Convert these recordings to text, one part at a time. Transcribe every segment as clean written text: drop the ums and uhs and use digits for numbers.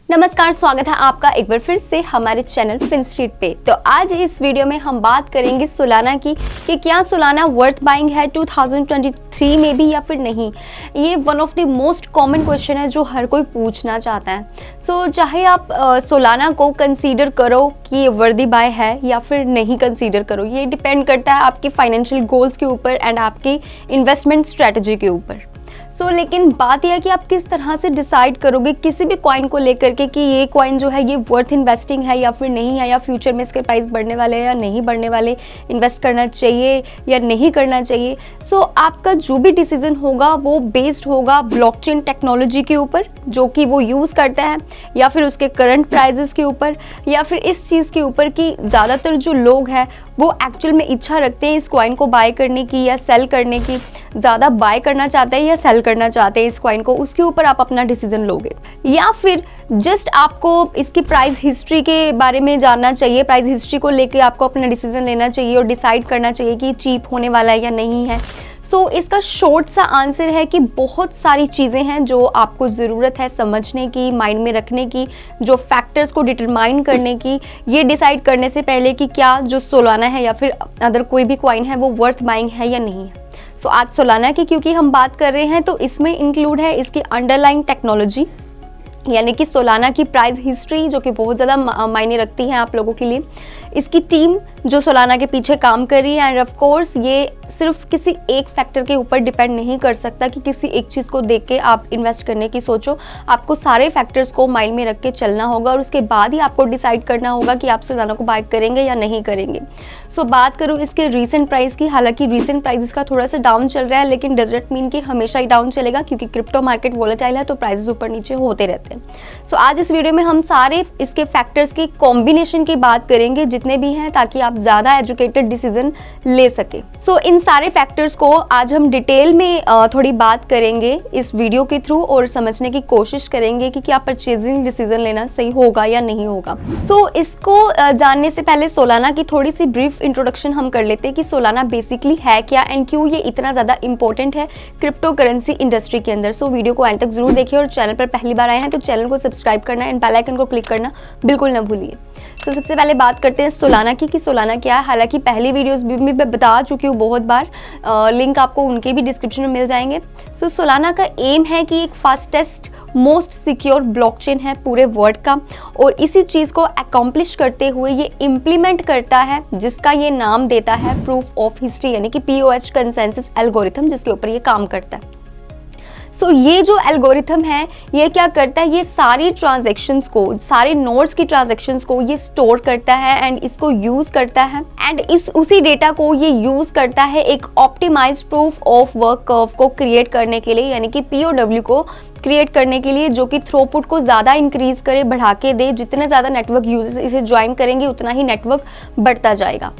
नमस्कार, स्वागत है आपका एक बार फिर से हमारे चैनल फिनस्ट्रीट पे। तो आज इस वीडियो में हम बात करेंगे सोलाना की कि क्या सोलाना वर्थ बाइंग है 2023 में भी या फिर नहीं। ये one of the most common question है जो हर कोई पूछना चाहता है। चाहे आप सोलाना को कंसीडर करो कि ये वर्दी बाय है या फिर नहीं कंसीडर करो, ये डिपेंड करता है आपके फाइनेंशियल गोल्स के ऊपर एंड आपकी इन्वेस्टमेंट स्ट्रेटजी के ऊपर। लेकिन बात यह है कि आप किस तरह से डिसाइड करोगे किसी भी कॉइन को लेकर के कि ये कॉइन जो है ये वर्थ इन्वेस्टिंग है या फिर नहीं है, या फ्यूचर में इसके प्राइस बढ़ने वाले हैं या नहीं बढ़ने वाले, इन्वेस्ट करना चाहिए या नहीं करना चाहिए। आपका जो भी डिसीजन होगा वो बेस्ड होगा ब्लॉकचेन टेक्नोलॉजी के ऊपर जो कि वो यूज़ करता है, या फिर उसके करंट प्राइजेस के ऊपर, या फिर इस चीज़ के ऊपर कि ज़्यादातर जो लोग हैं वो एक्चुअल में इच्छा रखते हैं इस कॉइन को बाय करने की या सेल करने की, ज़्यादा बाय करना चाहते हैं या सेल करना चाहते हैं इस कॉइन को, उसके ऊपर आप अपना डिसीजन लोगे। या फिर जस्ट आपको इसकी प्राइस हिस्ट्री के बारे में जानना चाहिए, प्राइस हिस्ट्री को लेके आपको अपना डिसीजन लेना चाहिए और डिसाइड करना चाहिए कि चीप होने वाला है या नहीं है। इसका शॉर्ट सा आंसर है कि बहुत सारी चीज़ें हैं जो आपको ज़रूरत है समझने की, माइंड में रखने की, जो फैक्टर्स को डिटरमाइन करने की, ये डिसाइड करने से पहले कि क्या जो सोलाना है या फिर अदर कोई भी कॉइन है वो वर्थ बाइंग है या नहीं है। आज सोलाना की क्योंकि हम बात कर रहे हैं तो इसमें इंक्लूड है इसकी अंडरलाइंग टेक्नोलॉजी, यानी कि सोलाना की प्राइस हिस्ट्री जो कि बहुत ज़्यादा मायने रखती है आप लोगों के लिए, इसकी टीम जो सोलाना के पीछे काम कर रही है, एंड ऑफ कोर्स ये सिर्फ किसी एक फैक्टर के ऊपर डिपेंड नहीं कर सकता कि किसी एक चीज़ को देख के आप इन्वेस्ट करने की सोचो। आपको सारे फैक्टर्स को माइंड में रख के चलना होगा और उसके बाद ही आपको डिसाइड करना होगा कि आप सोलाना को बाय करेंगे या नहीं करेंगे। बात करूँ इसके रीसेंट प्राइस की, हालांकि रीसेंट प्राइस का थोड़ा सा डाउन चल रहा है, लेकिन डजंट मीन कि हमेशा ही डाउन चलेगा क्योंकि क्रिप्टो मार्केट वोलेटाइल है तो प्राइसेस ऊपर नीचे होते रहते हैं। आज इस वीडियो में हम सारे इसके फैक्टर्स की कॉम्बिनेशन की बात करेंगे जितने भी हैं, ताकि आप ज़्यादा एजुकेटेड डिसीजन ले सके। इन सारे फैक्टर्स को आज हम डिटेल में थोड़ी बात करेंगे इस वीडियो के थ्रू और समझने की कोशिश करेंगे कि क्या परचेजिंग डिसीजन लेना सही होगा या नहीं होगा। इसको जानने से पहले सोलाना की थोड़ी सी ब्रीफ इंट्रोडक्शन हम कर लेते हैं कि सोलाना बेसिकली है क्या एंड क्यों ये इतना ज़्यादा इंपॉर्टेंट है क्रिप्टो करेंसी इंडस्ट्री के अंदर। वीडियो को एंड तक जरूर देखिए और चैनल पर पहली बार आए हैं तो चैनल को सब्सक्राइब करना एंड बेल आइकन को क्लिक करना बिल्कुल ना भूलिए। सबसे पहले बात करते हैं सोलाना की कि सोलाना क्या है। हालांकि पहली वीडियोस भी मैं बता चुकी हूँ बहुत बार, लिंक आपको उनके भी डिस्क्रिप्शन में मिल जाएंगे। सोलाना का एम है कि एक फास्टेस्ट मोस्ट सिक्योर ब्लॉकचेन है पूरे वर्ल्ड का, और इसी चीज़ को अकम्प्लिश करते हुए ये इम्प्लीमेंट करता है जिसका ये नाम देता है प्रूफ ऑफ हिस्ट्री, यानी कि POH कंसेंसस एल्गोरिथम, जिसके ऊपर ये काम करता है। ये जो एल्गोरिथम है ये क्या करता है, ये सारी ट्रांजैक्शंस को, सारे नोड्स की ट्रांजैक्शंस को ये स्टोर करता है एंड इसको यूज़ करता है, एंड उसी डेटा को ये यूज़ करता है एक optimised proof of work curve को क्रिएट करने के लिए, यानी कि POW को क्रिएट करने के लिए, जो कि थ्रूपुट को ज़्यादा इंक्रीज करे, बढ़ा के दे। जितने ज़्यादा नेटवर्क यूजर्स इसे ज्वाइन करेंगे उतना ही नेटवर्क बढ़ता जाएगा।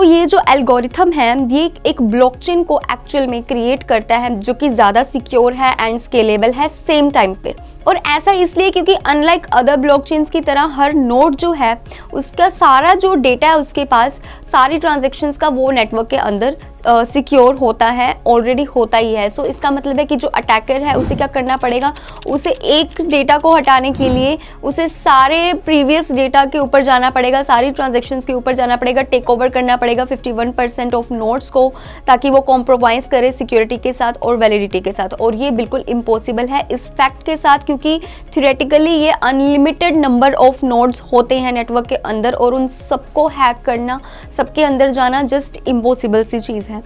ये जो एल्गोरिथम है ये एक ब्लॉकचेन को एक्चुअल में क्रिएट करता है जो कि ज़्यादा सिक्योर है एंड स्केलेबल है सेम टाइम पे। और ऐसा इसलिए क्योंकि अनलाइक अदर ब्लॉकचेन्स की तरह हर नोड जो है उसका सारा जो डेटा है उसके पास, सारी ट्रांजैक्शंस का वो नेटवर्क के अंदर सिक्योर होता है, ऑलरेडी होता ही है। इसका मतलब है कि जो अटैकर है उसे क्या करना पड़ेगा, उसे एक डेटा को हटाने के लिए उसे सारे प्रीवियस डेटा के ऊपर जाना पड़ेगा, सारी ट्रांजैक्शंस के ऊपर जाना पड़ेगा, टेक ओवर करना पड़ेगा 51% ऑफ नोड्स को, ताकि वो कॉम्प्रोमाइज़ करे सिक्योरिटी के साथ और वैलिडिटी के साथ। और ये बिल्कुल इम्पॉसिबल है इस फैक्ट के साथ, क्योंकि थ्योरेटिकली ये अनलिमिटेड नंबर ऑफ नोड्स होते हैं नेटवर्क के अंदर और उन सबको हैक करना, सबके अंदर जाना जस्ट इम्पॉसिबल सी चीज़ है।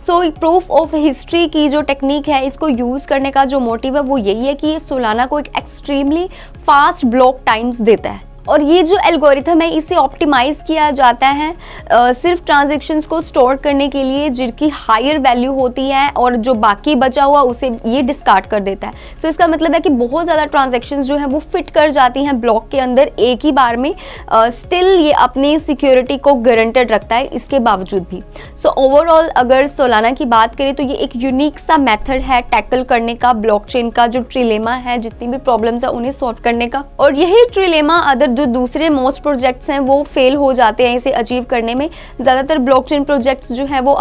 प्रूफ ऑफ हिस्ट्री की जो टेक्निक है इसको यूज़ करने का जो मोटिव है वो यही है कि ये सोलाना को एक एक्सट्रीमली फास्ट ब्लॉक टाइम्स देता है। और ये जो एल्गोरिथम है इसे ऑप्टिमाइज़ किया जाता है सिर्फ ट्रांजैक्शंस को स्टोर करने के लिए जिनकी हायर वैल्यू होती है, और जो बाकी बचा हुआ उसे ये डिस्कार्ड कर देता है। इसका मतलब है कि बहुत ज़्यादा ट्रांजैक्शंस जो हैं वो फिट कर जाती हैं ब्लॉक के अंदर एक ही बार में, स्टिल ये अपनी सिक्योरिटी को गारंटेड रखता है इसके बावजूद भी। ओवरऑल अगर सोलाना की बात करें तो ये एक यूनिक सा मेथड है टैकल करने का ब्लॉकचेन का जो ट्रिलेमा है, जितनी भी प्रॉब्लम्स है उन्हें सॉल्व करने का। और यही ट्रिलेमा अदर जो दूसरे मोस्ट प्रोजेक्ट्स हैं वो फेल हो जाते हैं इसे अचीव करने में। ज़्यादातर ब्लॉकचेन प्रोजेक्ट्स जो हैं वो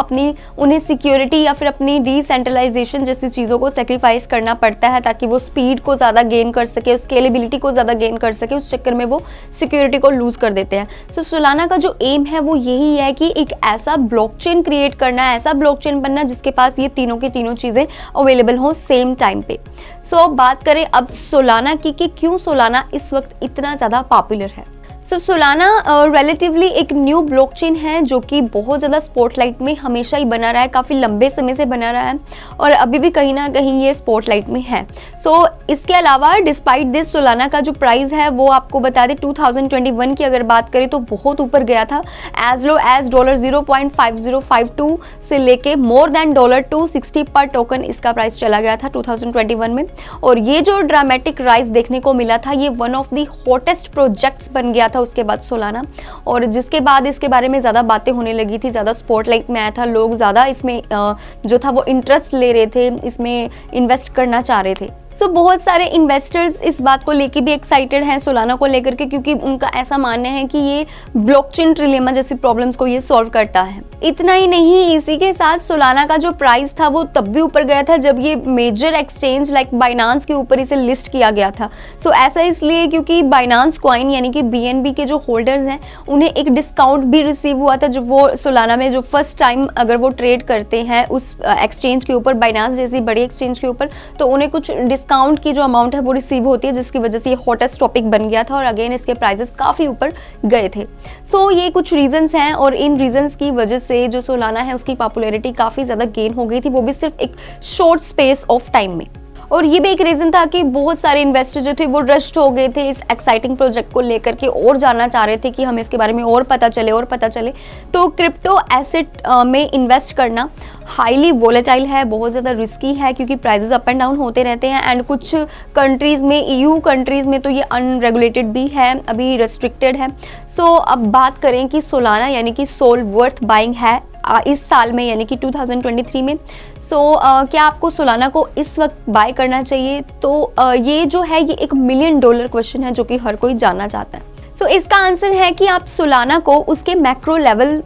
उन्हें सिक्योरिटी या फिर अपनी डिसेंट्रलाइजेशन जैसी चीज़ों को सेक्रीफाइस करना पड़ता है ताकि वो स्पीड को ज़्यादा गेन कर सके, स्केलेबिलिटी को ज़्यादा गेन कर सके। उस चक्कर में वो सिक्योरिटी को लूज़ कर देते हैं। सो सोलाना का जो एम है वो यही है कि एक ऐसा ब्लॉकचेन क्रिएट करना, ऐसा ब्लॉकचेन बनना जिसके पास ये तीनों की तीनों चीज़ें अवेलेबल हों सेम टाइम पे। सो बात करें अब सोलाना की कि क्यों सोलाना इस वक्त इतना ज़्यादा पॉपुलर है। सो सोलाना रिलेटिवली एक न्यू ब्लॉकचेन है जो कि बहुत ज़्यादा स्पॉटलाइट में हमेशा ही बना रहा है, काफ़ी लंबे समय से बना रहा है और अभी भी कहीं ना कहीं ये स्पॉटलाइट में है। सो इसके अलावा डिस्पाइट दिस सोलाना का जो प्राइस है वो आपको बता दें 2021 की अगर बात करें तो बहुत ऊपर गया था, एज लो एज $0.5052 से लेके मोर देन $260 पर टोकन इसका प्राइस चला गया था 2021 में। और ये जो ड्रामेटिक राइज देखने को मिला था, ये one of the hottest projects बन गया था उसके बाद सोलाना, और जिसके बाद इसके बारे में ज़्यादा बातें होने लगी थी, ज़्यादा स्पॉटलाइट में आया था, लोग ज़्यादा इसमें जो था वो इंटरेस्ट ले रहे थे, इसमें इन्वेस्ट करना चाह रहे थे। सो बहुत सारे इन्वेस्टर्स इस बात को लेकर भी एक्साइटेड हैं सोलाना को लेकर के, क्योंकि उनका ऐसा मानना है कि ये ब्लॉकचेन ट्रिलेमा जैसी प्रॉब्लम्स को ये सॉल्व करता है। इतना ही नहीं, इसी के साथ सोलाना का जो प्राइस था वो तब भी ऊपर गया था जब ये मेजर एक्सचेंज लाइक बाइनांस के ऊपर इसे लिस्ट किया गया था। सो ऐसा इसलिए क्योंकि बाइनांस कॉइन यानी कि BNB के जो होल्डर्स हैं उन्हें एक डिस्काउंट भी रिसीव हुआ था जब वो सोलाना में जो फर्स्ट टाइम अगर वो ट्रेड करते हैं उस एक्सचेंज के ऊपर, बाइनांस जैसी बड़ी एक्सचेंज के ऊपर, तो उन्हें कुछ डिस्काउंट की जो अमाउंट है वो रिसीव होती है, जिसकी वजह से ये हॉटेस्ट टॉपिक बन गया था और अगेन इसके प्राइसेस काफ़ी ऊपर गए थे। सो ये कुछ रीजंस हैं और इन रीजंस की वजह से जो सोलाना है उसकी पॉपुलैरिटी काफ़ी ज़्यादा गेन हो गई थी, वो भी सिर्फ एक शॉर्ट स्पेस ऑफ टाइम में। और ये भी एक रीज़न था कि बहुत सारे इन्वेस्टर जो थे वो रश्ड हो गए थे इस एक्साइटिंग प्रोजेक्ट को लेकर के, और जानना चाह रहे थे कि हमें इसके बारे में और पता चले। तो क्रिप्टो एसेट में इन्वेस्ट करना हाईली वोलेटाइल है, बहुत ज़्यादा रिस्की है क्योंकि प्राइसेस अप एंड डाउन होते रहते हैं। एंड कुछ कंट्रीज़ में, EU कंट्रीज़ में तो ये अनरेगुलेटेड भी है, अभी रेस्ट्रिक्टेड है। सो अब बात करें कि सोलाना यानी कि सोल वर्थ बाइंग है इस साल में यानी कि 2023 में। सो क्या आपको सोलाना को इस वक्त बाय करना चाहिए? तो ये जो है ये $1 मिलियन क्वेश्चन है जो कि हर कोई जानना चाहता है। सो इसका आंसर है कि आप सोलाना को उसके मैक्रो लेवल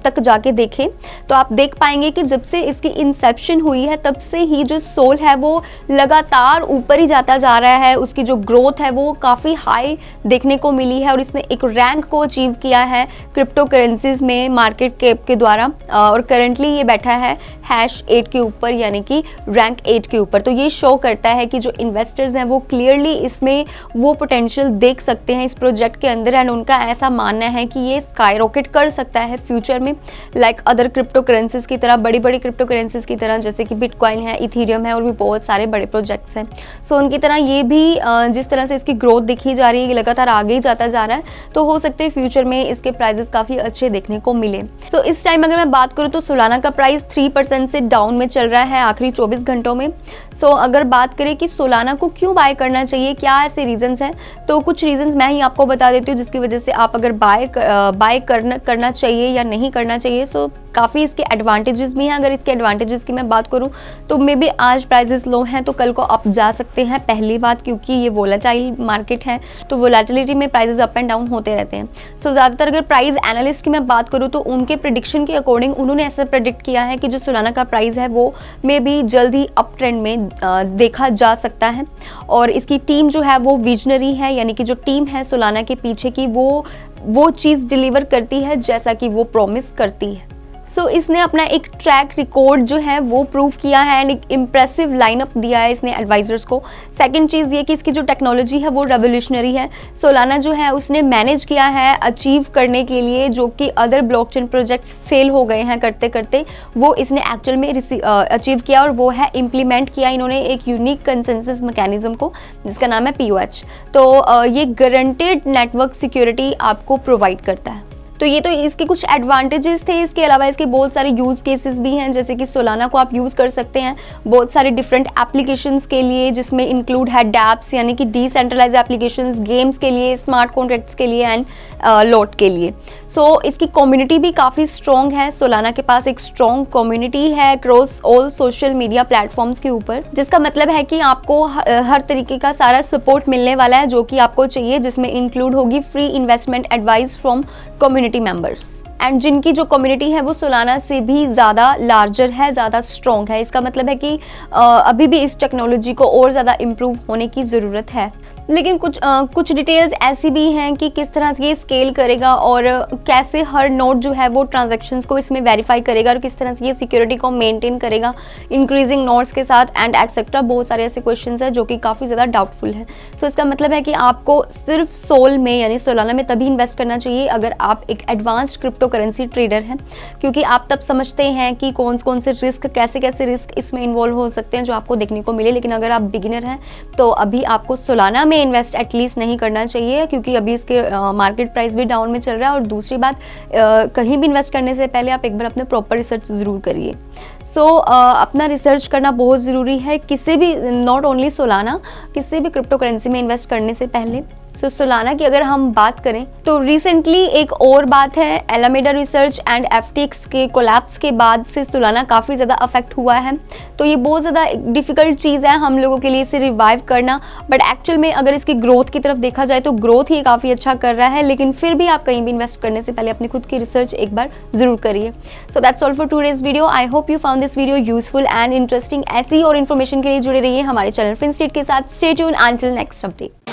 तक जाके देखें तो आप देख पाएंगे कि जब से इसकी इंसेप्शन हुई है तब से ही जो सोल है वो लगातार ऊपर ही जाता जा रहा है। उसकी जो ग्रोथ है वो काफ़ी हाई देखने को मिली है और इसने एक रैंक को अचीव किया है क्रिप्टो करेंसीज में मार्केट कैप के द्वारा, और करंटली ये बैठा है #8 के ऊपर यानी कि रैंक 8 के ऊपर। तो ये शो करता है कि जो इन्वेस्टर्स हैं वो क्लियरली इसमें वो पोटेंशियल देख सकते हैं इस प्रोजेक्ट के अंदर, एंड उनका ऐसा मानना है कि ये स्काई रॉकेट कर सकता है फ्यूचर में, लाइक अदर क्रिप्टो करेंसीज की तरह, बड़ी बड़ी क्रिप्टो करेंसीज की तरह, जैसे कि बिटकॉइन है, इथेरियम है और भी बहुत सारे बड़े प्रोजेक्ट्स हैं। सो उनकी तरह ये भी जिस तरह से इसकी ग्रोथ दिखी जा रही है, लगातार आगे ही जाता जा रहा है, तो हो सकते हैं फ्यूचर में इसके प्राइजेस काफ़ी अच्छे देखने को मिले। सो इस टाइम अगर मैं बात करूँ तो सोलाना का प्राइस 3% से डाउन में चल रहा है आखिरी 24 घंटों में। सो अगर बात करें कि सोलाना को क्यों बाय करना चाहिए, क्या ऐसे रीजंस हैं, तो कुछ रीजंस मैं ही आपको बता देती हूँ जिसकी वजह से आप अगर बाय करना चाहिए या नहीं करना चाहिए। सो काफ़ी इसके एडवांटेजेस भी हैं। अगर इसके एडवांटेजेस की मैं बात करूं तो मे बी आज प्राइसेस लो हैं तो कल को अप जा सकते हैं, पहली बात क्योंकि ये वोलेटाइल मार्केट है तो वोलेटिलिटी में प्राइसेस अप एंड डाउन होते रहते हैं। सो ज़्यादातर अगर प्राइस एनालिस्ट की मैं बात करूं तो उनके प्रेडिक्शन के अकॉर्डिंग उन्होंने ऐसा प्रेडिक्ट किया है कि जो सोलाना का प्राइस है वो मे बी जल्द ही अप ट्रेंड में देखा जा सकता है। और इसकी टीम जो है वो विजनरी है, यानी कि जो टीम है सोलाना के पीछे की वो चीज़ डिलीवर करती है जैसा कि वो प्रॉमिस करती है। सो इसने अपना एक ट्रैक रिकॉर्ड जो है वो प्रूव किया है एंड एक इम्प्रेसिव लाइनअप दिया है इसने एडवाइजर्स को। सेकंड चीज़ ये कि इसकी जो टेक्नोलॉजी है वो रेवोल्यूशनरी है। सोलाना जो है उसने मैनेज किया है अचीव करने के लिए जो कि अदर ब्लॉकचेन प्रोजेक्ट्स फेल हो गए हैं करते करते, वो इसने एक्चुअल में अचीव किया और वो है इम्प्लीमेंट किया इन्होंने एक यूनिक कंसेंसस मैकेनिज्म को जिसका नाम है POH। तो ये गारंटेड नेटवर्क सिक्योरिटी आपको प्रोवाइड करता है। तो ये तो इसके कुछ एडवांटेजेस थे। इसके अलावा इसके बहुत सारे यूज़ केसेस भी हैं, जैसे कि सोलाना को आप यूज़ कर सकते हैं बहुत सारे डिफरेंट एप्लीकेशंस के लिए, जिसमें इंक्लूड है डैप्स यानी कि डिसेंट्रलाइज एप्लीकेशंस, गेम्स के लिए, स्मार्ट कॉन्ट्रैक्ट्स के लिए एंड लॉट के लिए। सो इसकी कम्युनिटी भी काफ़ी स्ट्रॉन्ग है। सोलाना के पास एक स्ट्रॉन्ग कम्युनिटी है cross all social media platforms के ऊपर, जिसका मतलब है कि आपको हर तरीके का सारा सपोर्ट मिलने वाला है जो कि आपको चाहिए, जिसमें इंक्लूड होगी free investment advice from community members, and जिनकी जो कम्युनिटी है वो सोलाना से भी ज़्यादा लार्जर है, ज़्यादा स्ट्रॉन्ग है। इसका मतलब है कि अभी भी इस टेक्नोलॉजी को और ज़्यादा इम्प्रूव होने की ज़रूरत है। लेकिन कुछ डिटेल्स ऐसी भी हैं कि किस तरह से ये स्केल करेगा और कैसे हर नोड जो है वो ट्रांजैक्शंस को इसमें वेरीफाई करेगा और किस तरह से ये सिक्योरिटी को मेंटेन करेगा इंक्रीजिंग नोड्स के साथ एंड एक्सेट्रा। बहुत सारे ऐसे क्वेश्चंस हैं जो कि काफ़ी ज़्यादा डाउटफुल है। सो इसका मतलब है कि आपको सिर्फ सोल में यानी सोलाना में तभी इन्वेस्ट करना चाहिए अगर आप एक एडवांस्ड क्रिप्टो करेंसी ट्रेडर हैं, क्योंकि आप तब समझते हैं कि कौन से रिस्क, कैसे रिस्क इसमें इन्वॉल्व हो सकते हैं जो आपको देखने को मिले। लेकिन अगर आप बिगिनर हैं तो अभी आपको सोलाना इन्वेस्ट एटलीस्ट नहीं करना चाहिए, क्योंकि अभी इसके मार्केट प्राइस भी डाउन में चल रहा है। और दूसरी बात, कहीं भी इन्वेस्ट करने से पहले आप एक बार अपने प्रॉपर रिसर्च ज़रूर करिए। सो अपना रिसर्च करना बहुत ज़रूरी है किसी भी, नॉट ओनली सोलाना, किसी भी क्रिप्टो करेंसी में इन्वेस्ट करने से पहले। सो सोलाना की अगर हम बात करें तो रिसेंटली एक और बात है, एलामेडा रिसर्च एंड एफटीएक्स के कोलैप्स के बाद से सोलाना काफ़ी ज़्यादा अफेक्ट हुआ है। तो ये बहुत ज़्यादा डिफ़िकल्ट चीज़ है हम लोगों के लिए इसे रिवाइव करना, बट एक्चुअल में अगर इसकी ग्रोथ की तरफ देखा जाए तो ग्रोथ ही काफ़ी अच्छा कर रहा है। लेकिन फिर भी आप कहीं भी इन्वेस्ट करने से पहले अपनी खुद की रिसर्च एक बार ज़रूर करिए। So that's all for today's video. I hope you found this video useful and interesting. ऐसी और इन्फॉर्मेशन के लिए जुड़े रहिए हमारे चैनल फिनस्ट्रीट के साथ। Stay tune until next update.